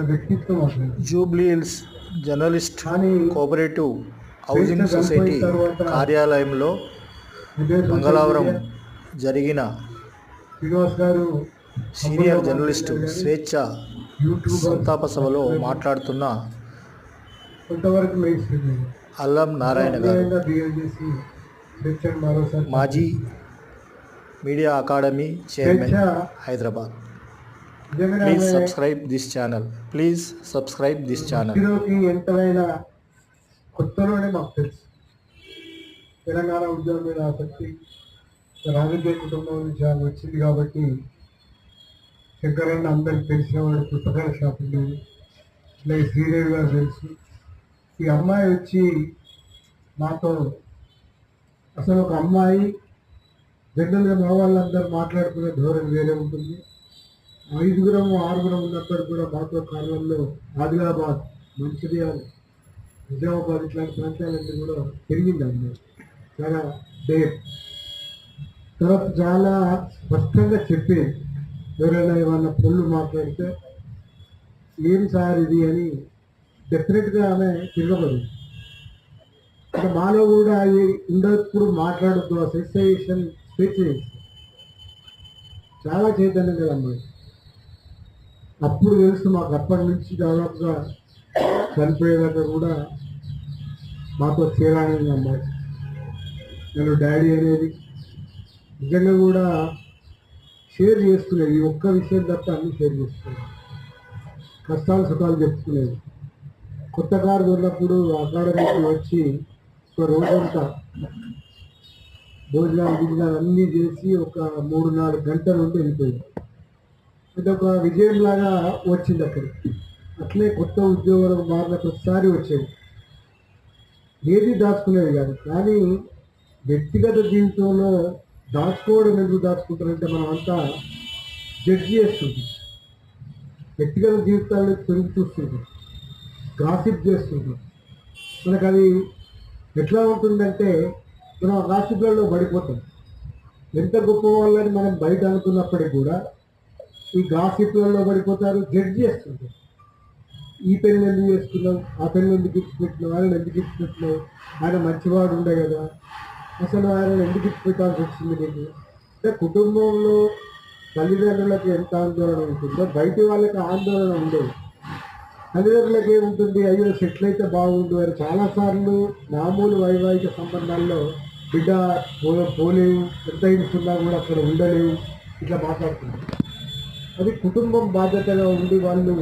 వ్యక్తిత్వం అసలు. Jubilee hills journalist కానీ కోఆపరేటివ్ హౌసింగ్ సొసైటీ కార్యాలయంలో మంగళవారం జరిగిన శ్రీనివాస్ గారు సీనియర్ జర్నలిస్టు స్వేచ్ఛ సంతాప సభలో మాట్లాడుతున్న కొంతవరకు అల్లం నారాయణ గారు, మాజీ media academy chairman, Hyderabad. Please subscribe this channel. ఎంతైనా కొత్తలోనే మాకు తెలుసు తెలంగాణ ఉద్యమం మీద ఆసక్తి రాజకీయ కుటుంబం నుంచి వచ్చింది కాబట్టి శంకరన్న అందరికి తెలిసిన వాడు పుస్తకాల షాప్ ఉండేది. ఇట్లా శ్రీదేవి గారు తెలుసు. ఈ అమ్మాయి వచ్చి నాతో అసలు ఒక అమ్మాయి జనరల్గా మా వాళ్ళందరూ మాట్లాడుకునే ధోరణి వేరే ఉంటుంది. 5 6 ఉన్నప్పుడు కూడా మాతో కాలంలో ఆదిలాబాద్, మంచిర్యాల, నిజామాబాద్ ఇట్లాంటి ప్రాంతాలన్నీ కూడా పెరిగింది అమ్మాయి. చాలా డేర్ తర్వాత చాలా స్పష్టంగా చెప్పేది. ఎవరైనా ఏమన్నా పొల్లు మాట్లాడితే ఏం సార్ ఇది అని డెఫినెట్గా ఆమె తిరగబడింది. అంటే మాలో కూడా ఉండప్పుడు మాట్లాడుతూ ఆ సెన్సేషన్ స్పీచ్ చాలా చైతన్యం కదా అమ్మాయి. అప్పుడు తెలుసు మాకు అప్పటి నుంచి దాదాపుగా చనిపోయేదాకా కూడా మాతో చేరాలని అమ్మాయి. నేను డాడీ అనేది నిజంగా కూడా షేర్ చేసుకునేది. ఈ ఒక్క విషయం తప్ప అన్నీ షేర్ చేసుకునేది. కష్టాలు సుఖాలు చెప్పుకునేది. కొత్త కారు కొన్నప్పుడు అకాడమీకి వచ్చి ఒక రోజంతా భోజనాలు అన్నీ చేసి ఒక 3-4 గంటల నుండి వెళ్ళిపోయింది. అంటే ఒక విజయంలాగా వచ్చింది అక్కడికి. అట్లే కొత్త ఉద్యోగం మారిన ప్రతిసారి వచ్చేది. ఏది దాచుకునేది కాదు. కానీ వ్యక్తిగత జీవితంలో దాచుకోవడం ఎందుకు దాచుకుంటారంటే మనం అంతా జడ్జి చేస్తుంటాం. వ్యక్తిగత జీవితాల్లో తిరిగి చూస్తుంటాం, గాసిప్ చేస్తుంటాం. మనకు అది ఎట్లా ఉంటుందంటే మనం ఆ గాసిప్లలో పడిపోతాం. ఎంత గొప్ప వాళ్ళని మనం బయట అనుకున్నప్పటికీ కూడా ఈ గాసిప్లలో పడిపోతారు, జడ్జి చేస్తుంటారు. ఈ పెళ్ళి ఎందుకు చేసుకున్నావు, ఆ పెళ్ళి ఎందుకు ఇచ్చిపెట్టినావు, ఆయన ఎందుకు ఇచ్చిపెట్టినావు, ఆయన మంచివాడు ఉండే కదా, అసలు ఆయన ఎందుకు ఇచ్చిపెట్టాల్సి వచ్చింది నీకు. అంటే కుటుంబంలో తల్లిదండ్రులకు ఎంత ఆందోళన ఉంటుందో బయట వాళ్ళకి ఆందోళన ఉండదు. తల్లిదండ్రులకు ఏముంటుంది, అయ్యో సెటిల్ అయితే బాగుండు అని. చాలాసార్లు మామూలు వైవాహిక సంబంధాల్లో బిడ్డ పోలేవు, ఎంత ఇస్తున్నా కూడా అక్కడ ఉండలేవు, ఇట్లా మాట్లాడుతున్నారు. అది కుటుంబం బాధ్యతగా ఉండి వాళ్ళు